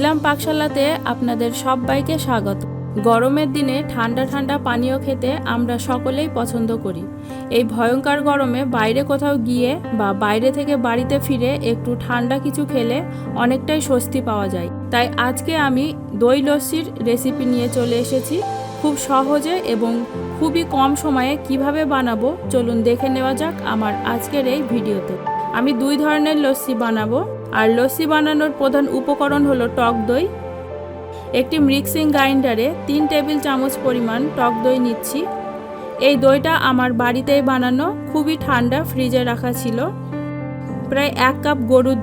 নিলাম পাকশালাতে আপনাদের সবাইকে স্বাগত। গরমের দিনে ঠান্ডা ঠান্ডা পানীয় খেতে আমরা সকলেই পছন্দ করি। এই ভয়ঙ্কর গরমে বাইরে কোথাও গিয়ে বা বাইরে থেকে বাড়িতে ফিরে একটু ঠান্ডা কিছু খেলে অনেকটাই স্বস্তি পাওয়া যায়। তাই আজকে আমি দই লস্যির রেসিপি নিয়ে চলে এসেছি। খুব সহজে এবং খুবই কম সময়ে কিভাবে বানাবো চলুন দেখে নেওয়া যাক আমার আজকের এই ভিডিওতে। আমি দুই ধরনের লস্যি বানাবো, আর লস্যি বানানোর প্রধান উপকরণ হলো টক দই। একটি মিক্সিং গ্রাইন্ডারে 3 টেবিল চামচ পরিমাণ টক দই নিচ্ছি। এই দইটা আমার বাড়িতেই বানানো, খুবই ঠান্ডা, ফ্রিজে রাখা ছিল। প্রায় 1 কাপ গরুর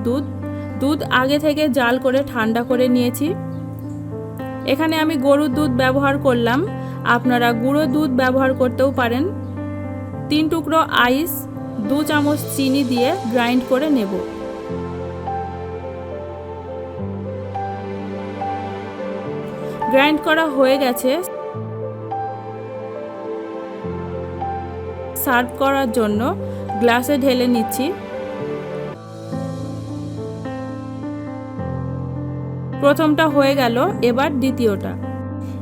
দুধ আগে থেকে জাল করে ঠান্ডা করে নিয়েছি। এখানে আমি গরুর দুধ ব্যবহার করলাম, আপনারা গুঁড়ো দুধ ব্যবহার করতেও পারেন। 3 টুকরো আইস, 2 চামচ চিনি দিয়ে গ্রাইন্ড করে নেব। গ্রাইন্ড করা হয়ে গেছে। সার্ভ করার জন্য গ্লাসে ঢেলে নিচ্ছি। প্রথমটা হয়ে গেল, এবার দ্বিতীয়টা।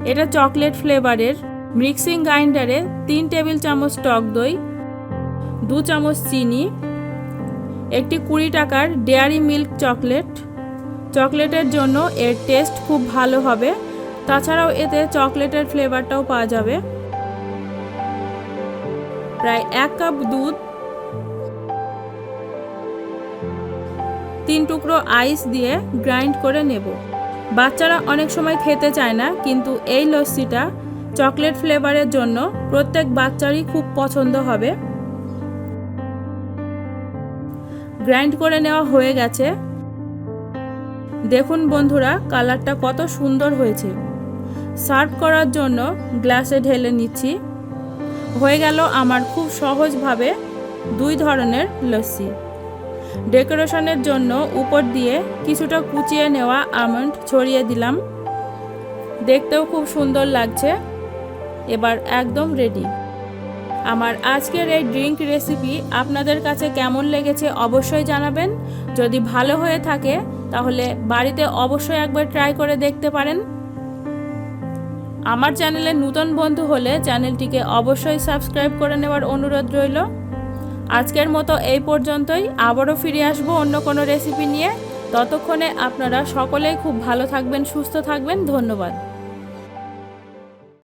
এটা চকলেট ফ্লেভারের। মিক্সিং গ্রাইন্ডারে 3 টেবিল চামচ টক দই, 2 চামচ চিনি, একটি 20 টাকার ডেয়ারি মিল্ক চকলেট। চকলেটের জন্য এর টেস্ট খুব ভালো হবে, তাছাড়াও এতে চকলেটের ফ্লেভারটাও পাওয়া যাবে। প্রায় 1 কাপ দুধ, 3 টুকরো আইস দিয়ে গ্রাইন্ড করে নেব। বাচ্চারা অনেক সময় খেতে চায় না, কিন্তু এই লস্যিটা চকলেট ফ্লেভারের জন্য প্রত্যেক বাচ্চারই খুব পছন্দ হবে। গ্রাইন্ড করে নেওয়া হয়ে গেছে। দেখুন বন্ধুরা, কালারটা কত সুন্দর হয়েছে। সার্ভ করার জন্য গ্লাসে ঢেলে নিচ্ছি। হয়ে গেল আমার খুব সহজভাবে 2 ধরনের লস্যি। ডেকোরেশনের জন্য উপর দিয়ে কিছুটা কুচিয়ে নেওয়া আমন্ড ছড়িয়ে দিলাম। দেখতেও খুব সুন্দর লাগছে। এবার একদম রেডি। আমার আজকের এই ড্রিঙ্ক রেসিপি আপনাদের কাছে কেমন লেগেছে অবশ্যই জানাবেন। যদি ভালো হয়ে থাকে তাহলে বাড়িতে অবশ্যই একবার ট্রাই করে দেখতে পারেন। আমার চ্যানেলে নতুন বন্ধু হলে চ্যানেলটিকে অবশ্যই সাবস্ক্রাইব করে নেওয়ার অনুরোধ রইল। আজকের মতো এই পর্যন্তই। আবারও ফিরে আসবো অন্য কোনো রেসিপি নিয়ে। ততক্ষণে আপনারা সকলেই খুব ভালো থাকবেন, সুস্থ থাকবেন। ধন্যবাদ।